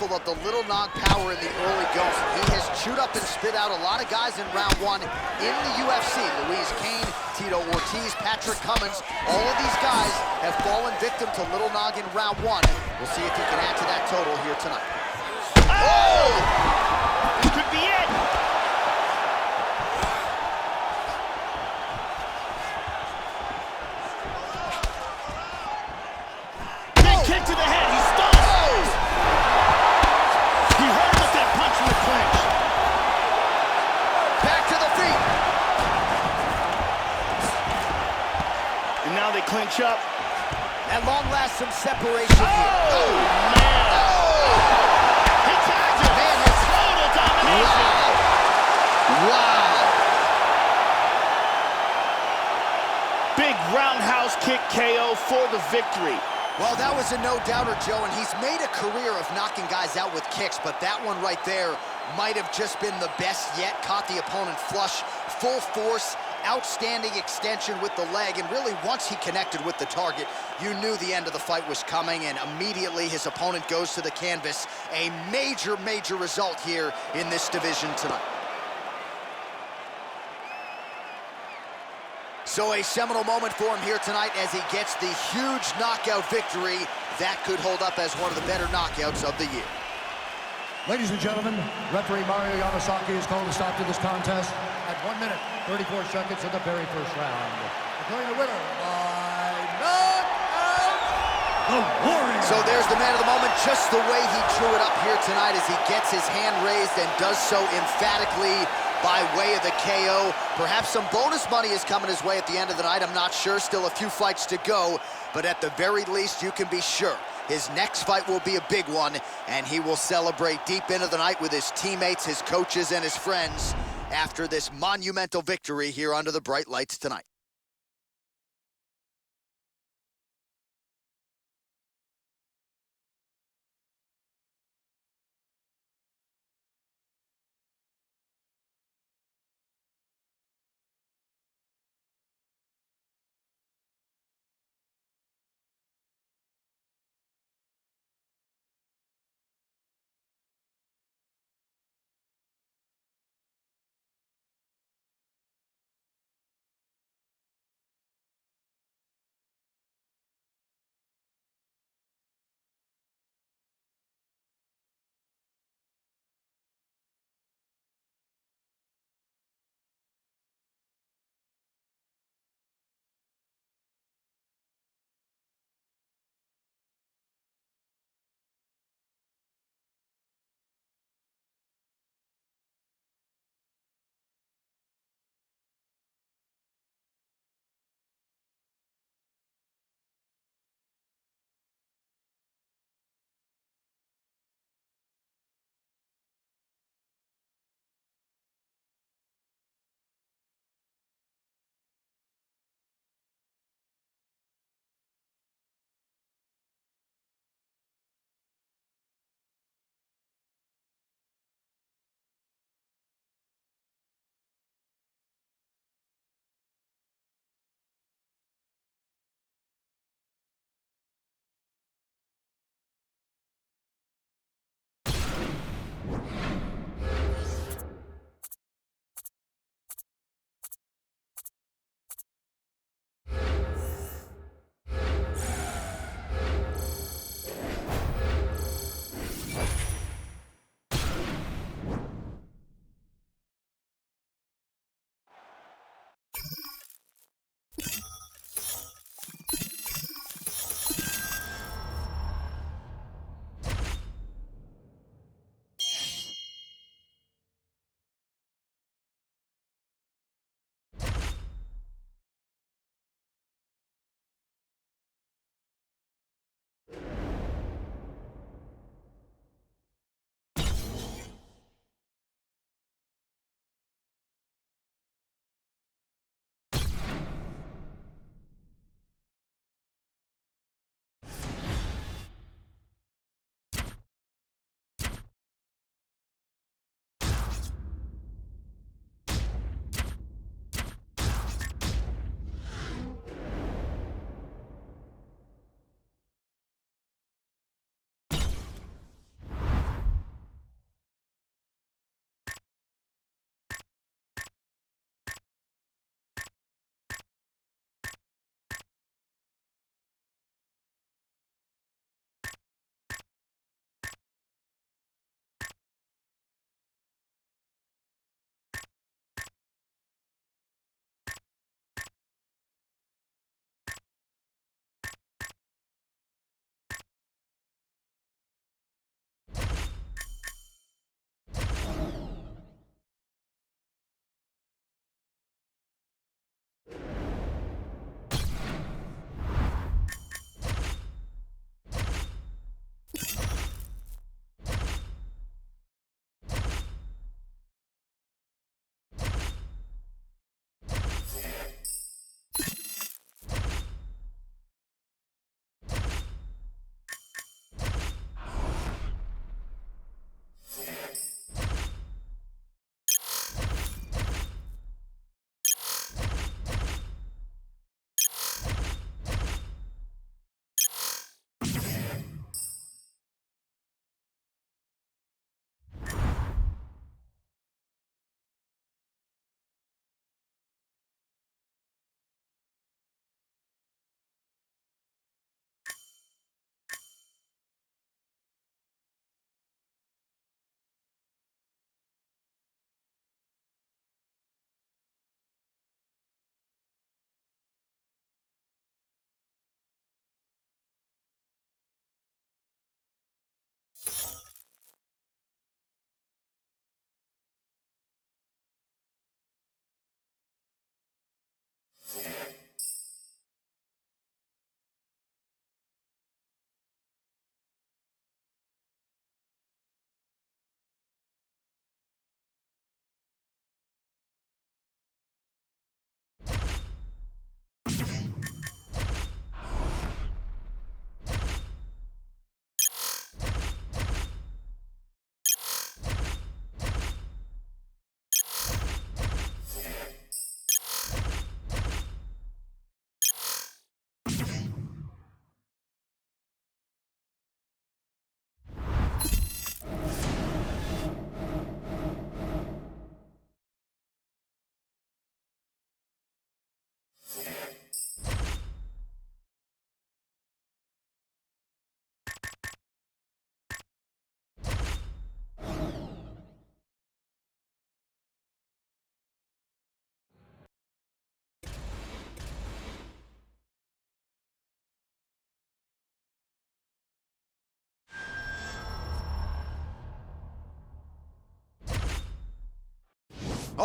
careful of the little nog power in the early going. He has chewed up and spit out a lot of guys in round one in the UFC. Louise Kane, Tito Ortiz, Patrick Cummins, all of these guys have fallen victim to little nog in round one. We'll see if he can add to that total here tonight. Oh! This could be it! Big kick to the head, he's stunned! Oh! He hurt with that punch in the clinch. Back to the feet. And now they clinch up. At long last, some separation here. Oh, man! Oh! He tags it! Man, it's total domination! Wow! Big roundhouse kick KO for the victory. Well, that was a no-doubter, Joe, and he's made a career of knocking guys out with kicks, but that one right there might have just been the best yet. Caught the opponent flush, full force, outstanding extension with the leg, and really once he connected with the target, you knew the end of the fight was coming, and immediately his opponent goes to the canvas. A major, major result here in this division tonight. So a seminal moment for him here tonight as he gets the huge knockout victory. That could hold up as one of the better knockouts of the year. Ladies and gentlemen, referee Mario Yamasaki has called a stop to this contest at 1 minute, 34 seconds in the very first round. Declaring the winner by knockout, the Warrior. So there's the man of the moment, just the way he drew it up here tonight as he gets his hand raised and does so emphatically by way of the KO. Perhaps some bonus money is coming his way at the end of the night. I'm not sure, still a few fights to go, but at the very least, you can be sure his next fight will be a big one, and he will celebrate deep into the night with his teammates, his coaches, and his friends after this monumental victory here under the bright lights tonight.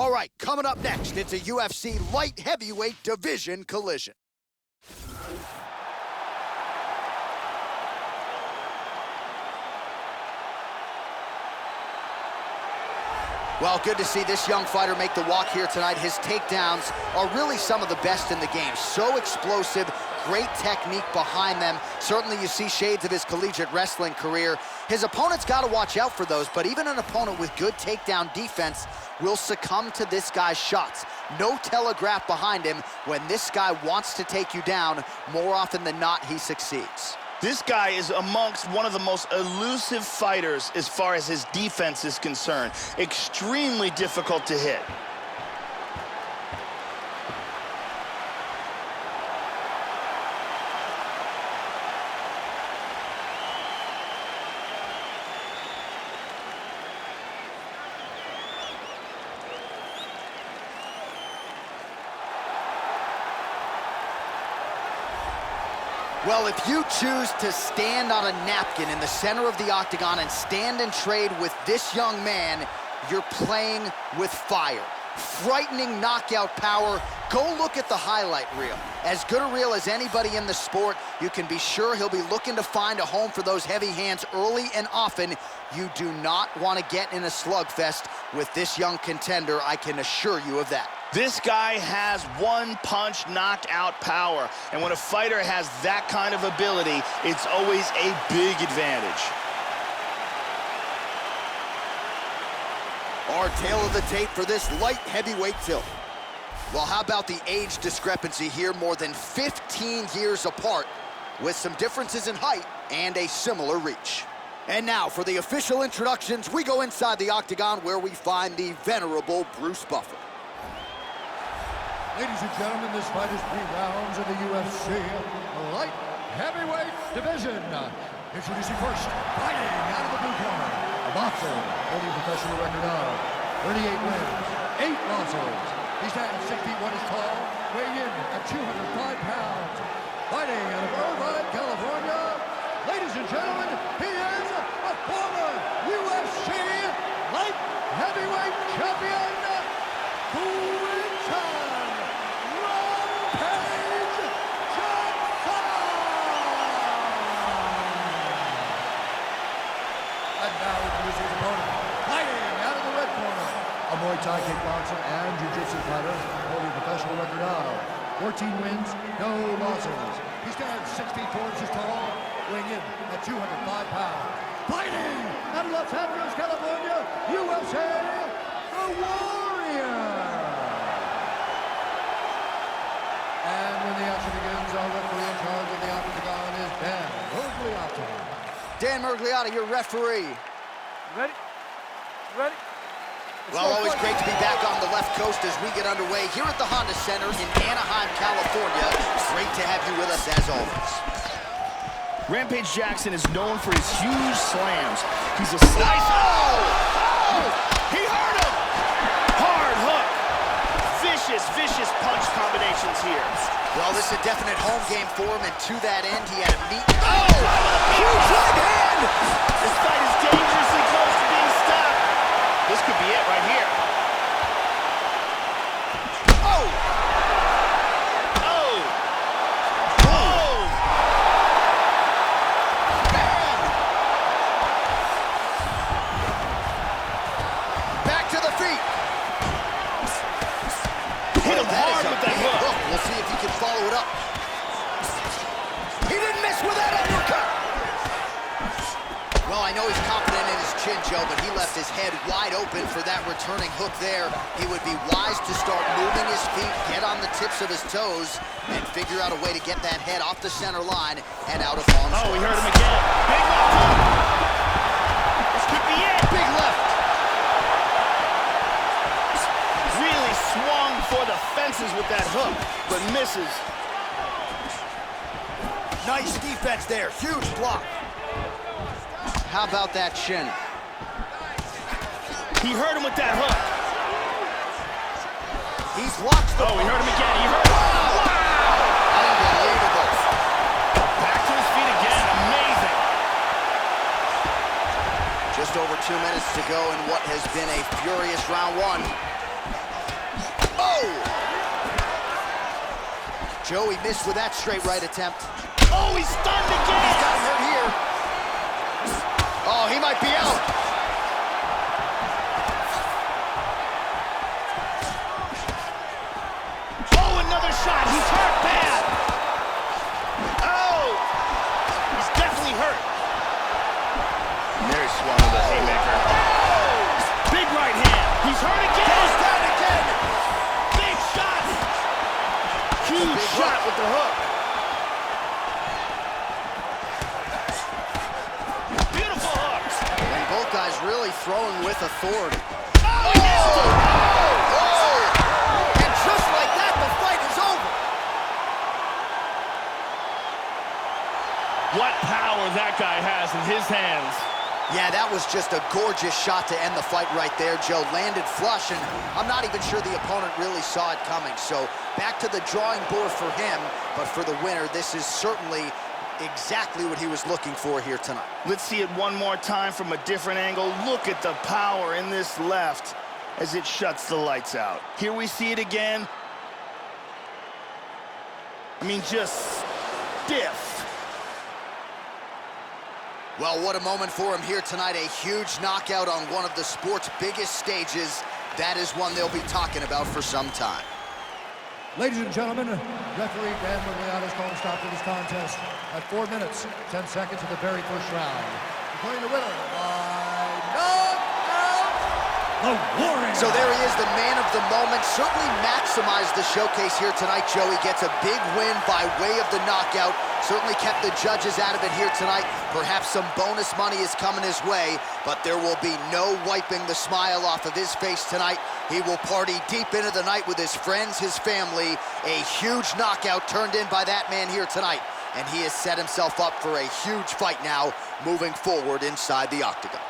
All right, coming up next, it's a UFC light heavyweight division collision. Well, good to see this young fighter make the walk here tonight. His takedowns are really some of the best in the game. So explosive, great technique behind them. Certainly you see shades of his collegiate wrestling career. His opponent's got to watch out for those, but even an opponent with good takedown defense will succumb to this guy's shots. No telegraph behind him. When this guy wants to take you down, more often than not, he succeeds. This guy is amongst one of the most elusive fighters as far as his defense is concerned. Extremely difficult to hit. Well, if you choose to stand on a napkin in the center of the octagon and stand and trade with this young man, you're playing with fire. Frightening knockout power. Go look at the highlight reel. As good a reel as anybody in the sport, you can be sure he'll be looking to find a home for those heavy hands early and often. You do not want to get in a slugfest with this young contender, I can assure you of that. This guy has one-punch knockout power, and when a fighter has that kind of ability, it's always a big advantage. Our tale of the tape for this light heavyweight tilt. Well, how about the age discrepancy here? More than 15 years apart, with some differences in height and a similar reach. And now, for the official introductions, we go inside the octagon where we find the venerable Bruce Buffer. Ladies and gentlemen, this fight is 3 rounds in the UFC light heavyweight division. Introducing first, fighting out of the blue corner, a boxer holding a professional record of 38 wins, 8 losses. He stands 6 feet 1 inch tall, weighing in at 205 pounds. Fighting out of Irvine, California, ladies and gentlemen, he is a former UFC light heavyweight champion, Muay Thai kickboxer and jiu-jitsu fighter, holding a professional record of 14 wins, no losses. He stands 6 feet 4 inches tall, weighing in at 205 pounds. Fighting out of Los Angeles, California, USA, the Warrior. And when the action begins, our referee in charge of the octagon is Dan Mergliotta. Dan Mergliotta, your referee. Ready? Ready? Well, always great to be back on the left coast as we get underway here at the Honda Center in Anaheim, California. Great to have you with us as always. Rampage Jackson is known for his huge slams. He's a slicer. Oh! He hurt him! Hard hook. Vicious punch combinations here. Well, this is a definite home game for him, and to that end, he had a meet. Oh! Huge right hand! This fight is dangerously close to being stopped. This could be it right here. Oh! Oh! Oh! Man! Back to the feet. Hit him hard with that hook. We'll see if he can follow it up. He didn't miss with that uppercut. Well, I know he's confident in his chin, Joe, but he left his head wide open for that returning hook there. He would be wise to start moving his feet, get on the tips of his toes, and figure out a way to get that head off the center line and out of harm's way. Oh, we heard him again. Big left hook. This could be it. Big left. Really swung for the fences with that hook, but misses. Nice defense there. Huge block. How about that shin? He hurt him with that hook. He's locked the... Oh, we heard him again. He hurt him. Wow! Unbelievable. Back to his feet again. Amazing. Just over 2 minutes to go in what has been a furious round one. Joey missed with that straight right attempt. Oh, he's stunned again! He's got him hurt here. Oh, he might be out. Oh, another shot. He's hurt bad. Oh, he's definitely hurt. And there he swallowed the haymaker. Oh, big right hand. He's hurt again. Goes down again. Big shot. Huge shot with the hook. Beautiful hook. And both guys really throwing with authority. Oh, he missed him. And just like that, the fight is over. What power that guy has in his hands. Yeah, that was just a gorgeous shot to end the fight right there, Joe. Landed flush, and I'm not even sure the opponent really saw it coming. So back to the drawing board for him, but for the winner, this is certainly exactly what he was looking for here tonight. Let's see it one more time from a different angle. Look at the power in this left as it shuts the lights out. Here we see it again. I mean, just stiff. Well, what a moment for him here tonight. A huge knockout on one of the sport's biggest stages. That is one they'll be talking about for some time. Ladies and gentlemen, referee Dan Murriano's calling a stop to this contest at 4 minutes, 10 seconds of the very first round. Declaring the winner by knockout, the Warrior. So there he is, the man of the moment. Certainly maximized the showcase here tonight, Joey. Gets a big win by way of the knockout. Certainly kept the judges out of it here tonight. Perhaps some bonus money is coming his way, but there will be no wiping the smile off of his face tonight. He will party deep into the night with his friends, his family. A huge knockout turned in by that man here tonight, and he has set himself up for a huge fight now moving forward inside the octagon.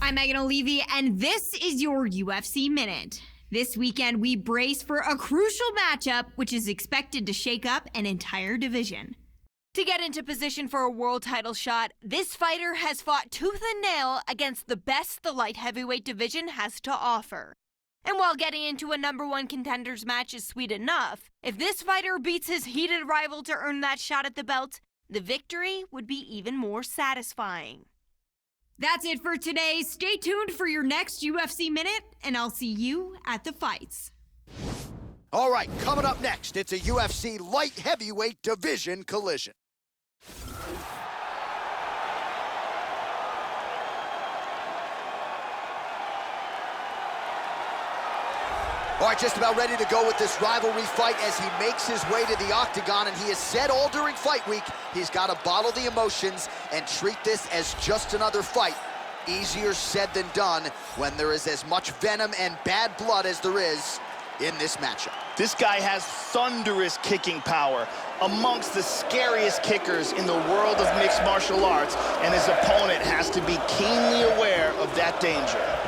I'm Megan O'Leary, and this is your UFC Minute. This weekend, we brace for a crucial matchup, which is expected to shake up an entire division. To get into position for a world title shot, this fighter has fought tooth and nail against the best the light heavyweight division has to offer. And while getting into a #1 contenders match is sweet enough, if this fighter beats his heated rival to earn that shot at the belt, the victory would be even more satisfying. That's it for today. Stay tuned for your next UFC Minute, and I'll see you at the fights. All right, coming up next, it's a UFC light heavyweight division collision. All right, just about ready to go with this rivalry fight as he makes his way to the octagon, and he has said all during fight week he's got to bottle the emotions and treat this as just another fight. Easier said than done when there is as much venom and bad blood as there is in this matchup. This guy has thunderous kicking power, amongst the scariest kickers in the world of mixed martial arts, and his opponent has to be keenly aware of that danger.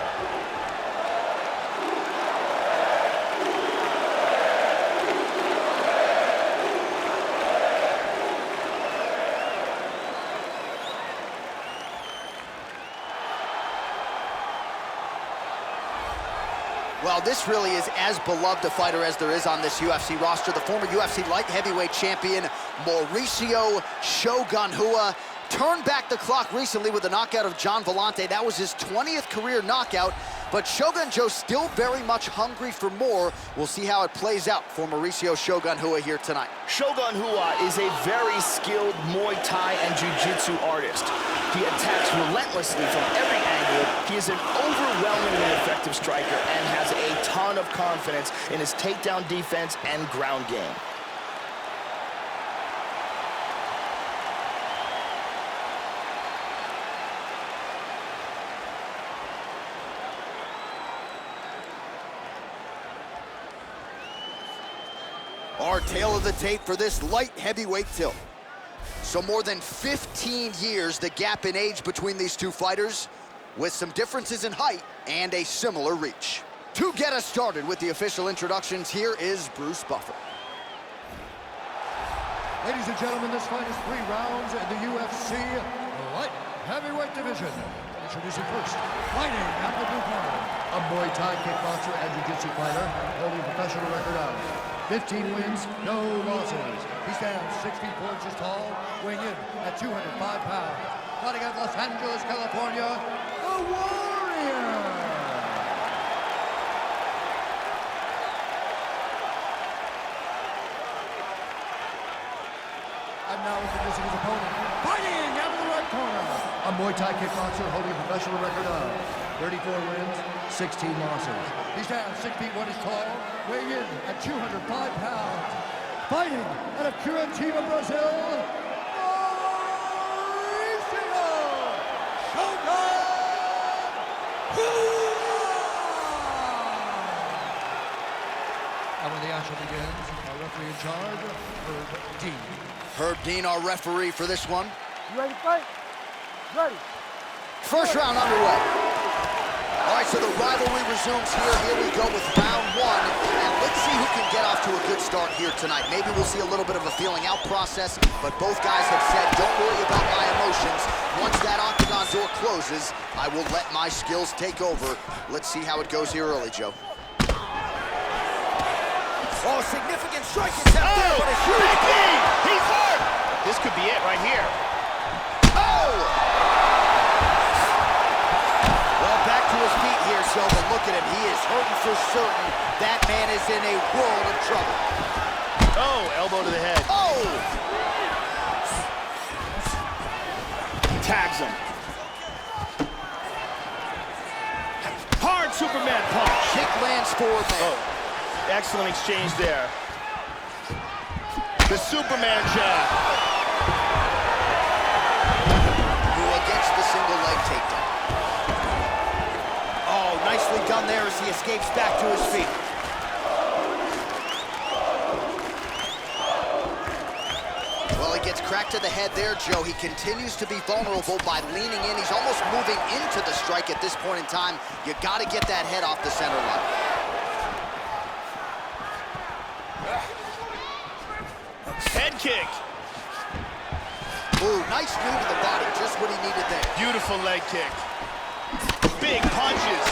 Well, this really is as beloved a fighter as there is on this UFC roster. The former UFC light heavyweight champion, Mauricio Shogun Rua, turned back the clock recently with the knockout of John Vellante. That was his 20th career knockout, but Shogun Joe still very much hungry for more. We'll see how it plays out for Mauricio Shogun Rua here tonight. Shogun Rua is a very skilled Muay Thai and Jiu-Jitsu artist. He attacks relentlessly from every angle. He is an overwhelmingly effective striker and has a ton of confidence in his takedown defense and ground game. Our tale of the tape for this light heavyweight tilt. So more than 15 years, the gap in age between these two fighters, with some differences in height and a similar reach. To get us started with the official introductions, here is Bruce Buffer. Ladies and gentlemen, this fight is 3 rounds in the UFC light heavyweight division. Introducing first, fighting out the blue corner, a Muay Thai kickboxer and jiu-jitsu fighter, holding a professional record of 15 wins, no losses. He stands 6 feet 4 inches tall, weighing in at 205 pounds. Fighting out of Los Angeles, California, the Warrior! And now introducing his opponent, fighting out of the right corner, a Muay Thai kickboxer holding a professional record of 34 wins, 16 losses. He stands 6 feet 1 inches tall, weighing in at 205 pounds. Fighting out of Curitiba, Brazil, Mauricio Shogun Rua! And when the action begins, our referee in charge, Herb Dean. Herb Dean, our referee for this one. You ready to fight? Ready. First round underway. All right, so the rivalry resumes here. Here we go with round 1. And let's see who can get off to a good start here tonight. Maybe we'll see a little bit of a feeling out process, but both guys have said, don't worry about my emotions. Once that octagon door closes, I will let my skills take over. Let's see how it goes here early, Joe. Oh, significant strike attempt there, but a huge knee! He's hurt! This could be it right here. Oh! Back to his feet here, Silva. Look at him. He is hurting for certain. That man is in a world of trouble. Oh, elbow to the head. Oh! Tags him. Hard Superman punch. Kick lands forward there. Oh, excellent exchange there. The Superman jab. Rua gets the single leg takedown. Oh, nicely done there as he escapes back to his feet. Well, he gets cracked to the head there, Joe. He continues to be vulnerable by leaning in. He's almost moving into the strike at this point in time. You got to get that head off the center line. Head kick. Ooh, nice knee to the body. Just what he needed there. Beautiful leg kick. Big punches.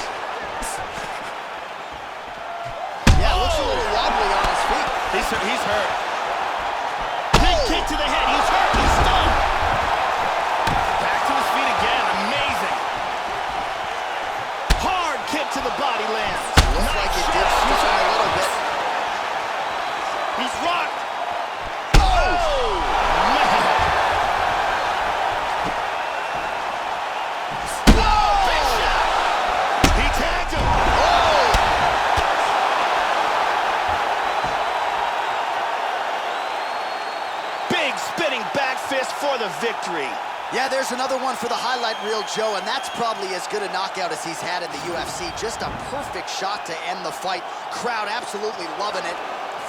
Yeah, looks a little wobbly on his feet. He's hurt. Big kick to the head. He's hurt. He's stunned. Back to his feet again. Amazing. Hard kick to the body lands. Looks like it did stun a little bit. He's rocked. Oh, man. Oh, big shot. He tagged him. Big spinning back fist for the victory. Yeah, there's another one for the highlight reel, Joe, and that's probably as good a knockout as he's had in the UFC. Just a perfect shot to end the fight. Crowd absolutely loving it.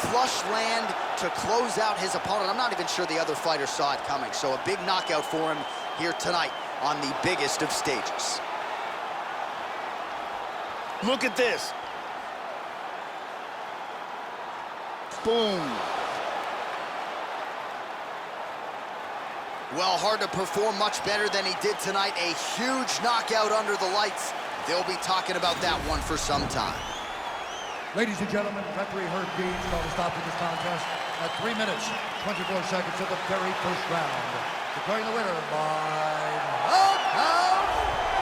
Flush land to close out his opponent. I'm not even sure the other fighter saw it coming. So a big knockout for him here tonight on the biggest of stages. Look at this. Boom. Well, hard to perform much better than he did tonight. A huge knockout under the lights. They'll be talking about that one for some time. Ladies and gentlemen, referee Herb Deeds called a stop to this contest at 3 minutes, 24 seconds of the very first round. Declaring the winner by knockout,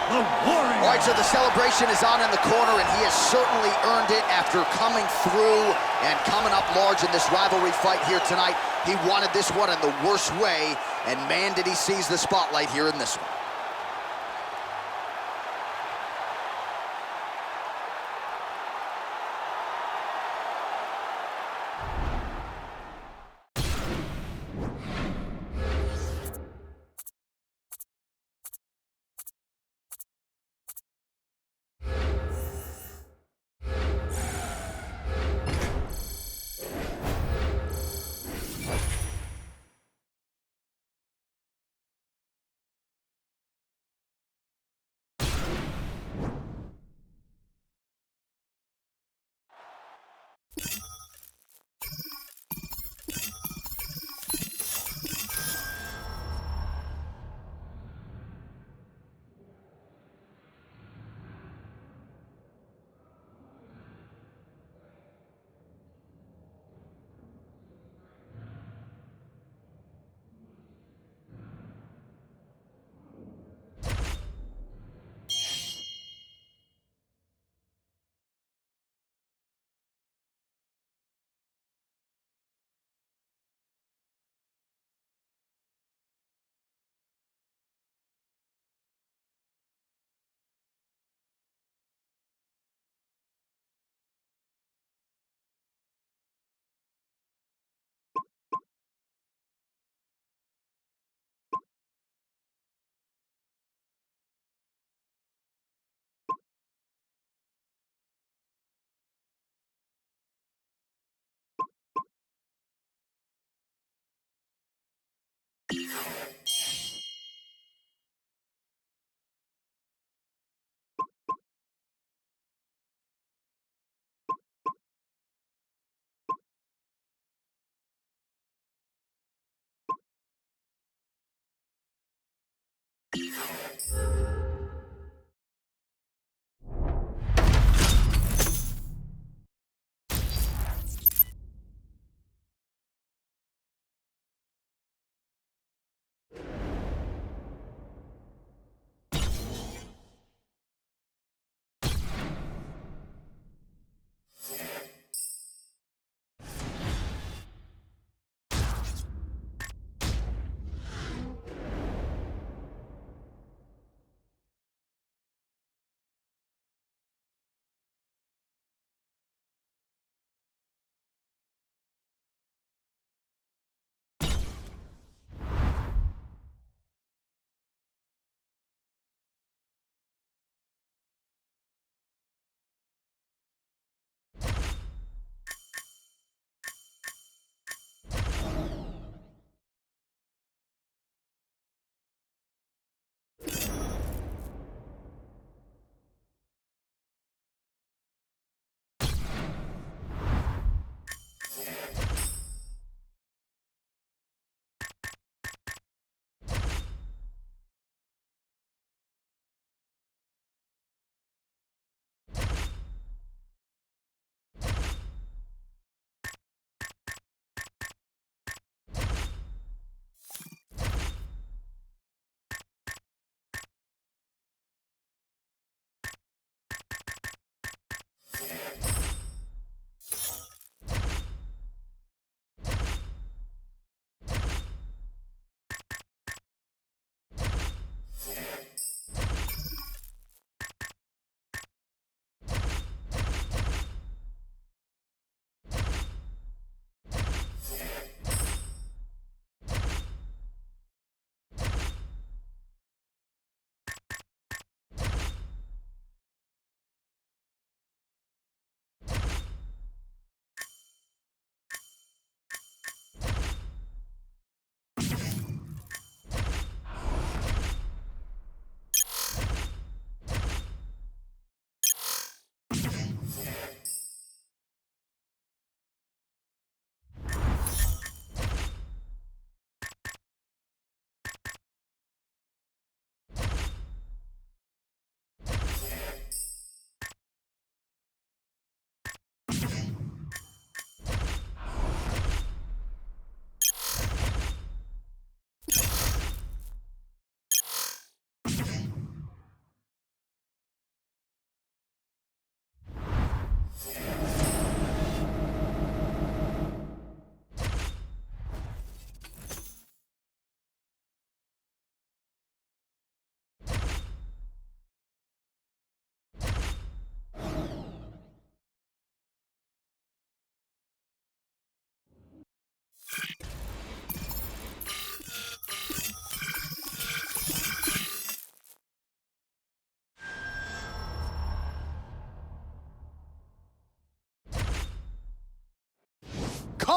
the Warrior. All right, so the celebration is on in the corner, and he has certainly earned it after coming through and coming up large in this rivalry fight here tonight. He wanted this one in the worst way, and man, did he seize the spotlight here in this one.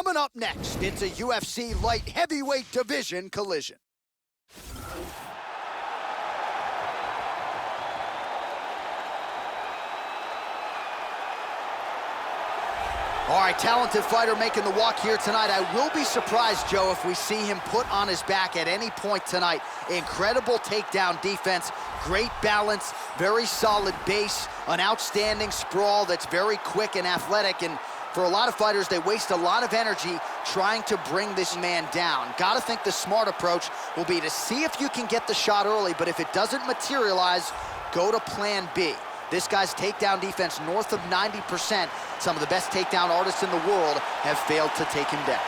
Coming up next, it's a UFC light heavyweight division collision. All right, talented fighter making the walk here tonight. I will be surprised, Joe, if we see him put on his back at any point tonight. Incredible takedown defense, great balance, very solid base, an outstanding sprawl that's very quick and athletic. And for a lot of fighters, they waste a lot of energy trying to bring this man down. Got to think the smart approach will be to see if you can get the shot early, but if it doesn't materialize, go to plan B. This guy's takedown defense north of 90%. Some of the best takedown artists in the world have failed to take him down.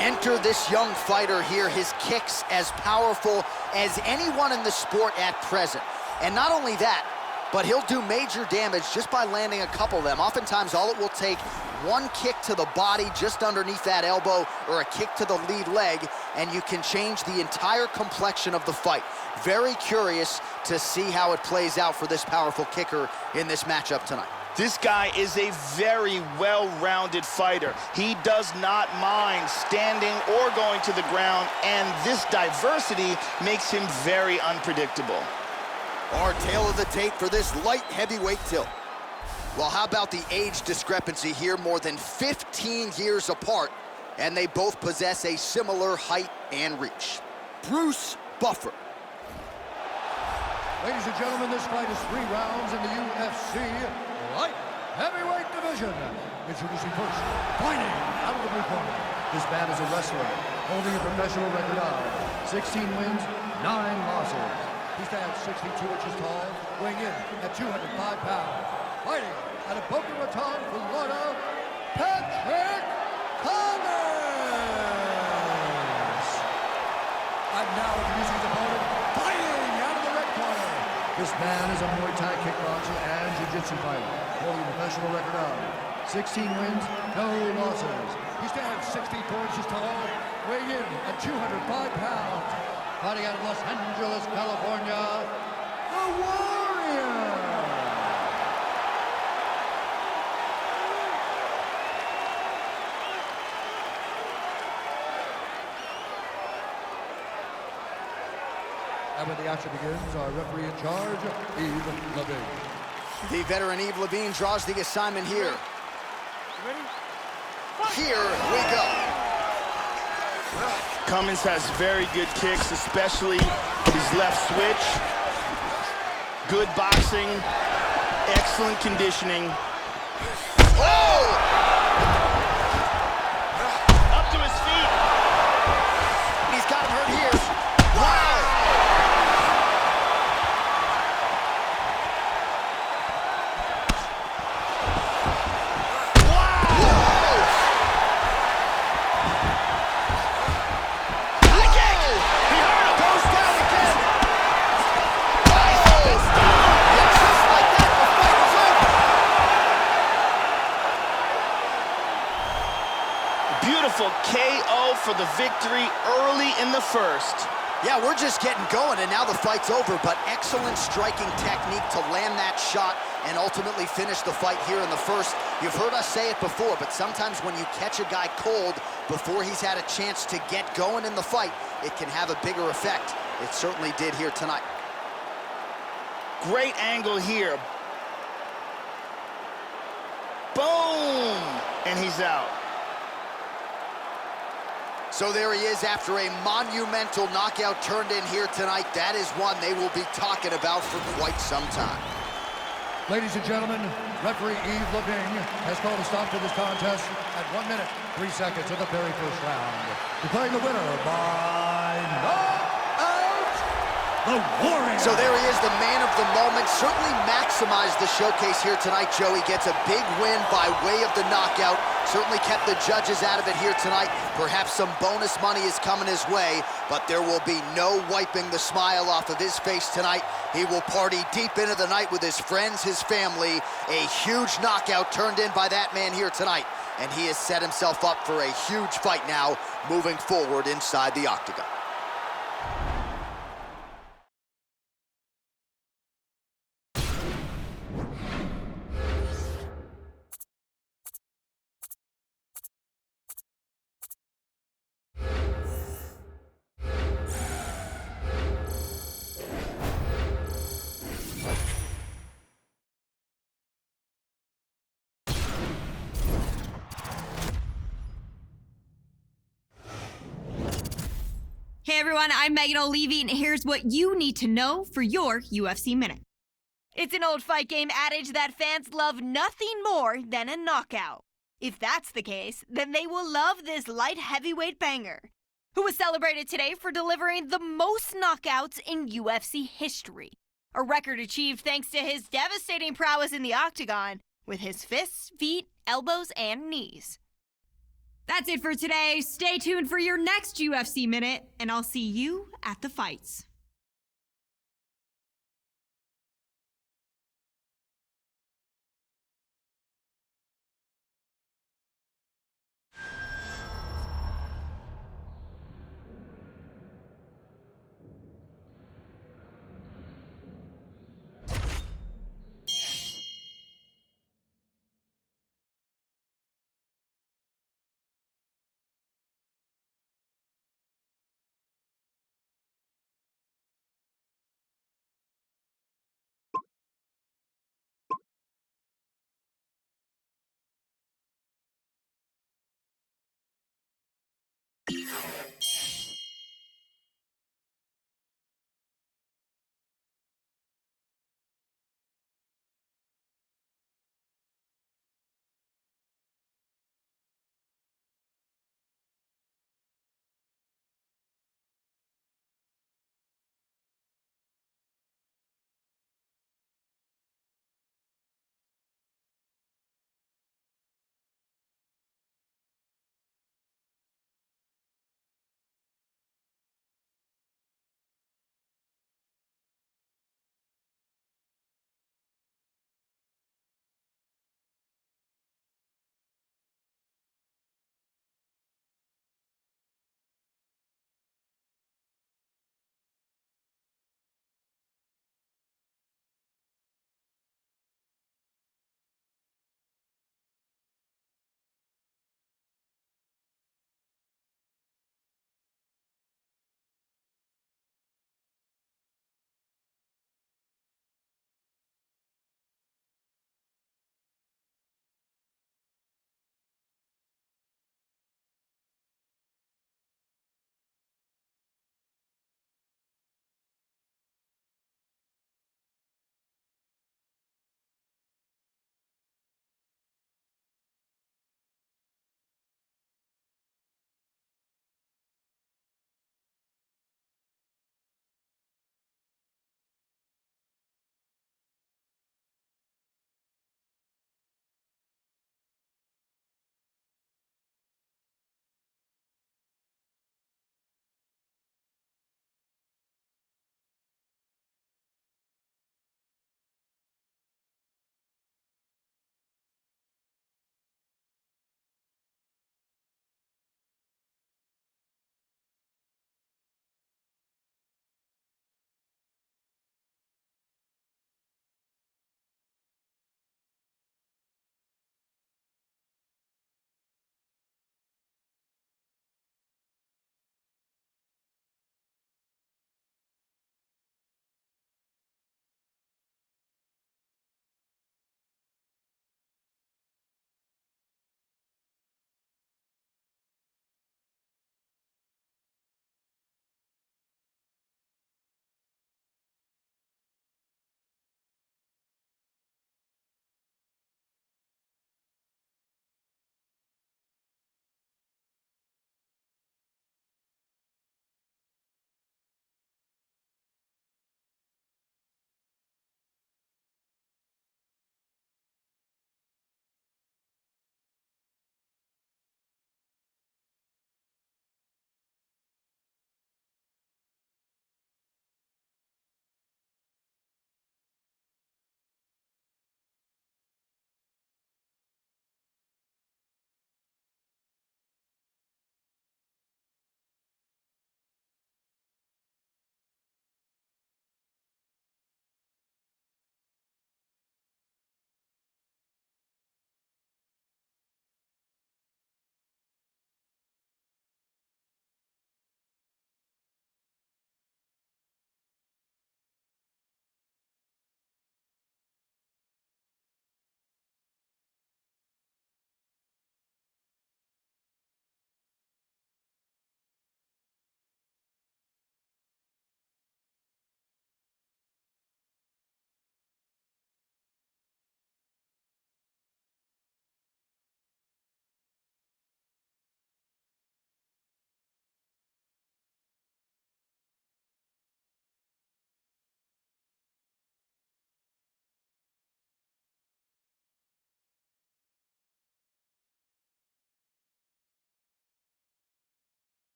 Enter this young fighter here, his kicks as powerful as anyone in the sport at present. And not only that, but he'll do major damage just by landing a couple of them. Oftentimes, all it will take, one kick to the body just underneath that elbow or a kick to the lead leg, and you can change the entire complexion of the fight. Very curious to see how it plays out for this powerful kicker in this matchup tonight. This guy is a very well-rounded fighter. He does not mind standing or going to the ground, and this diversity makes him very unpredictable. Our tail of the tape for this light heavyweight tilt. Well, how about the age discrepancy here? More than 15 years apart, and they both possess a similar height and reach. Bruce Buffer. Ladies and gentlemen, this fight is 3 rounds in the UFC light heavyweight division. Introducing first, fighting out of the blue corner. This man is a wrestler, holding a professional record of 16 wins, 9 losses. He stands 62 inches tall, weighing in at 205 pounds. Fighting out of Boca Raton, Florida, Patrick Thomas. And now introducing his opponent, fighting out of the red corner. This man is a Muay Thai kickboxer and jiu-jitsu fighter, holding a professional record of 16 wins, no losses. He stands 64 inches tall, weighing in at 205 pounds. Fighting out of Los Angeles, California, the Warrior. And when the action begins, our referee in charge, Yves Levine. The veteran Yves Levine draws the assignment here. Ready? Here we go. Cummins has very good kicks, especially his left switch. Good boxing, excellent conditioning. Oh! Up to his feet. He's got him hurt here. Wow! Beautiful KO for the victory early in the first. Yeah, we're just getting going, and now the fight's over, but excellent striking technique to land that shot and ultimately finish the fight here in the first. You've heard us say it before, but sometimes when you catch a guy cold before he's had a chance to get going in the fight, it can have a bigger effect. It certainly did here tonight. Great angle here. Boom! And he's out. So there he is after a monumental knockout turned in here tonight. That is one they will be talking about for quite some time. Ladies and gentlemen, referee Yves Levine has called a stop to this contest at 1 minute, 3 seconds of the very first round. Declaring the winner by knockout the Warrior. So there he is, the man of the moment. Certainly maximized the showcase here tonight, Joey. Gets a big win by way of the knockout. Certainly kept the judges out of it here tonight. Perhaps some bonus money is coming his way, but there will be no wiping the smile off of his face tonight. He will party deep into the night with his friends, his family. A huge knockout turned in by that man here tonight. And he has set himself up for a huge fight now, moving forward inside the octagon. Hey everyone, I'm Megan O'Leary, and here's what you need to know for your UFC Minute. It's an old fight game adage that fans love nothing more than a knockout. If that's the case, then they will love this light heavyweight banger, who was celebrated today for delivering the most knockouts in UFC history. A record achieved thanks to his devastating prowess in the octagon with his fists, feet, elbows, and knees. That's it for today. Stay tuned for your next UFC Minute, and I'll see you at the fights.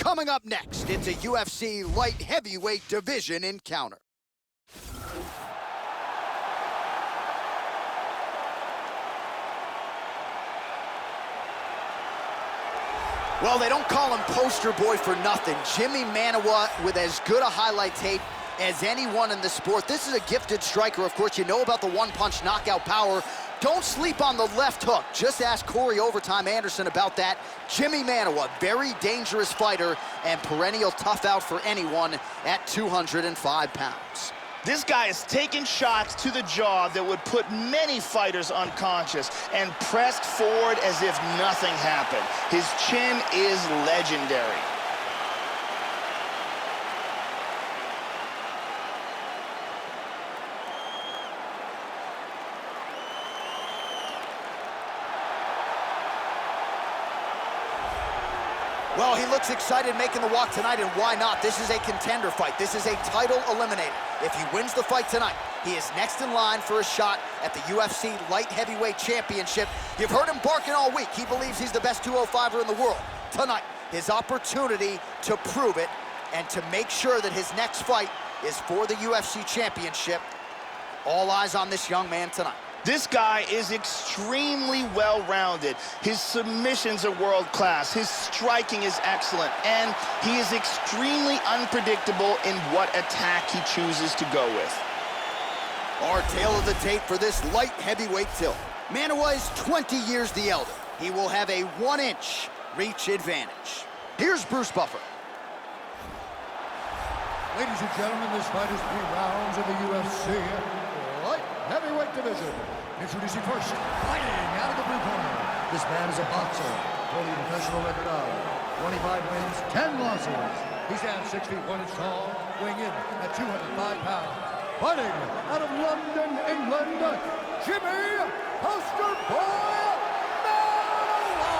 Coming up next, it's a UFC light heavyweight division encounter. Well, they don't call him poster boy for nothing. Jimmy Manuwa with as good a highlight tape as anyone in the sport. This is a gifted striker. Of course, you know about the one-punch knockout power. Don't sleep on the left hook. Just ask Corey Overtime Anderson about that. Jimmy Manuwa, very dangerous fighter and perennial tough out for anyone at 205 pounds. This guy is taking shots to the jaw that would put many fighters unconscious and pressed forward as if nothing happened. His chin is legendary. Well, he looks excited making the walk tonight, and why not? This is a contender fight. This is a title eliminator. If he wins the fight tonight, he is next in line for a shot at the UFC Light Heavyweight Championship. You've heard him barking all week. He believes he's the best 205er in the world. Tonight, his opportunity to prove it and to make sure that his next fight is for the UFC Championship. All eyes on this young man tonight. This guy is extremely well-rounded. His submissions are world-class. His striking is excellent. And he is extremely unpredictable in what attack he chooses to go with. Our tale of the tape for this light heavyweight tilt. Manuwa is 20 years the elder. He will have a 1-inch reach advantage. Here's Bruce Buffer. Ladies and gentlemen, this fight is 3 rounds in the UFC light heavyweight division. Introducing first, fighting out of the blue corner. This man is a boxer, holding a professional record of 25 wins, 10 losses. He stands 6 feet 1 inch tall, weighing in at 205 pounds. Fighting out of London, England, Jimmy Poster Boy Manuwa.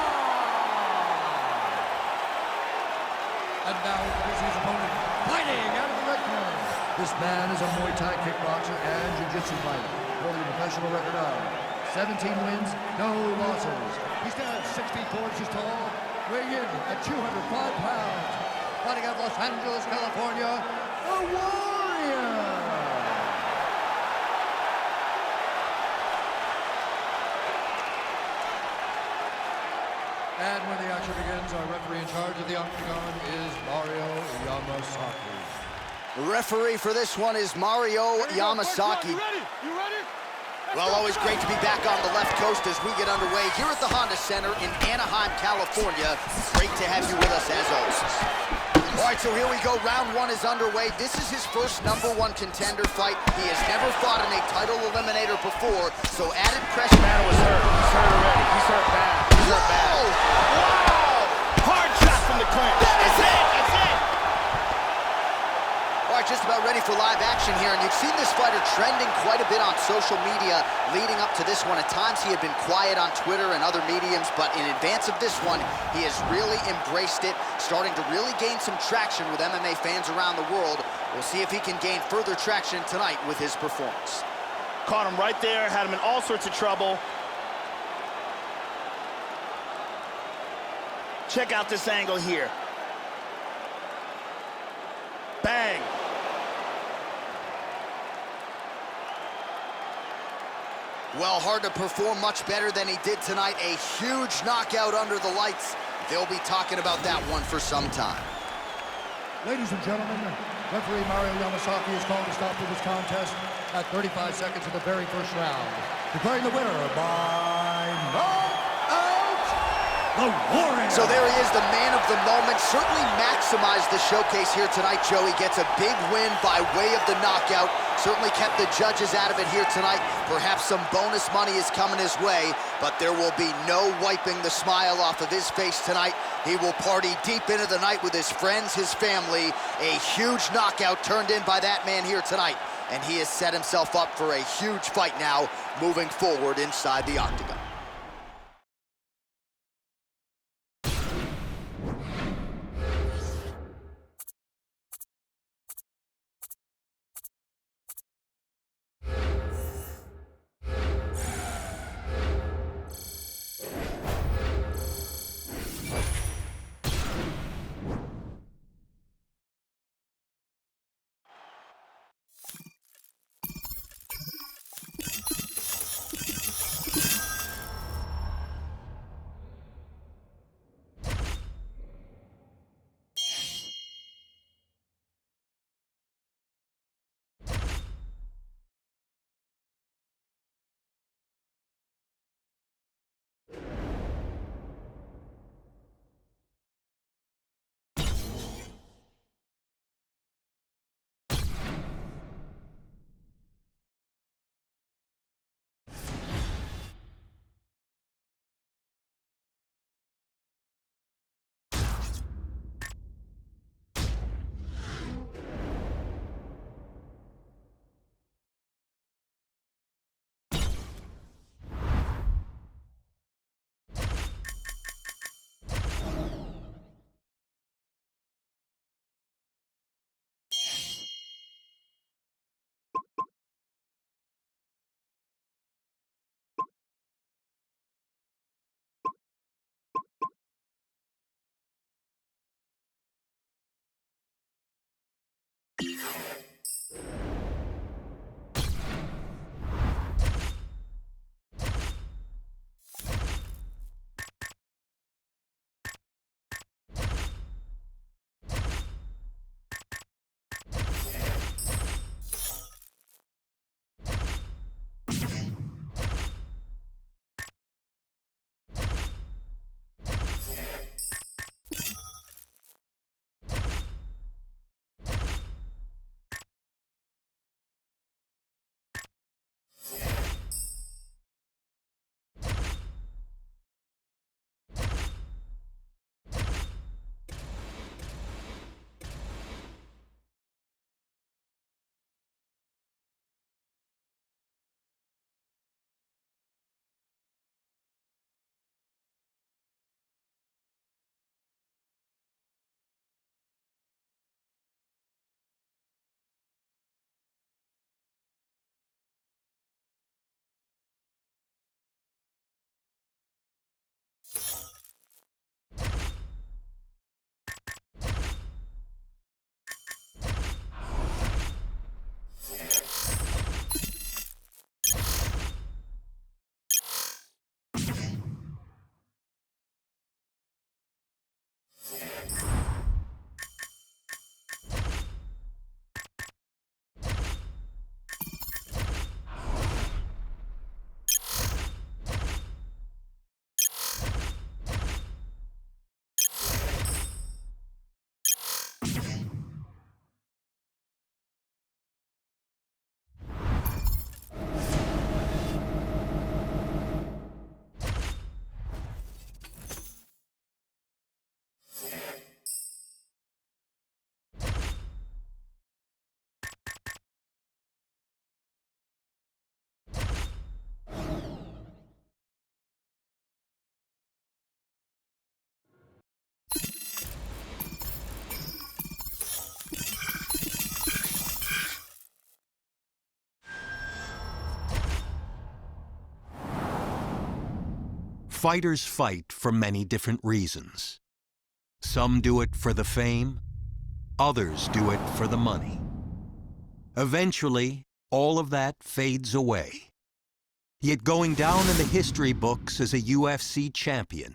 And now here's his opponent, fighting out of the red corner. This man is a Muay Thai kickboxer and jiu-jitsu fighter, holding a professional record of 17 wins, no losses. He stands 6 feet 4 inches tall, weighing in at 205 pounds. Fighting out of Los Angeles, California, the Warrior. And when the action begins, our referee in charge of the octagon is Mario Yamasaki. The referee for this one is Mario Yamasaki. You ready? You ready? Well, always great to be back on the left coast as we get underway here at the Honda Center in Anaheim, California. Great to have you with us as always. All right, so here we go. Round 1 is underway. This is his first #1 contender fight. He has never fought in a title eliminator before, so added pressure. Manuwa's hurt. He's hurt already. He's hurt bad. He's hurt bad. Wow! Hard shot from the clinch. That is it. That's it. All right, just about ready for live action here, and you've seen this fighter trending quite a bit on social media leading up to this one. At times he had been quiet on Twitter and other mediums, but in advance of this one, he has really embraced it, starting to really gain some traction with MMA fans around the world. We'll see if he can gain further traction tonight with his performance. Caught him right there, had him in all sorts of trouble. Check out this angle here. Bang. Well, hard to perform much better than he did tonight. A huge knockout under the lights. They'll be talking about that one for some time. Ladies and gentlemen, referee Mario Yamasaki is called to stop to this contest at 35 seconds of the very first round. Declaring the winner by knockout, the Warrior. So there he is, the man of the moment. Certainly maximized the showcase here tonight, Joe. He gets a big win by way of the knockout. Certainly kept the judges out of it here tonight. Perhaps some bonus money is coming his way, but there will be no wiping the smile off of his face tonight. He will party deep into the night with his friends, his family. A huge knockout turned in by that man here tonight, and he has set himself up for a huge fight now moving forward inside the octagon. Fighters fight for many different reasons. Some do it for the fame, others do it for the money. Eventually, all of that fades away. Yet going down in the history books as a UFC champion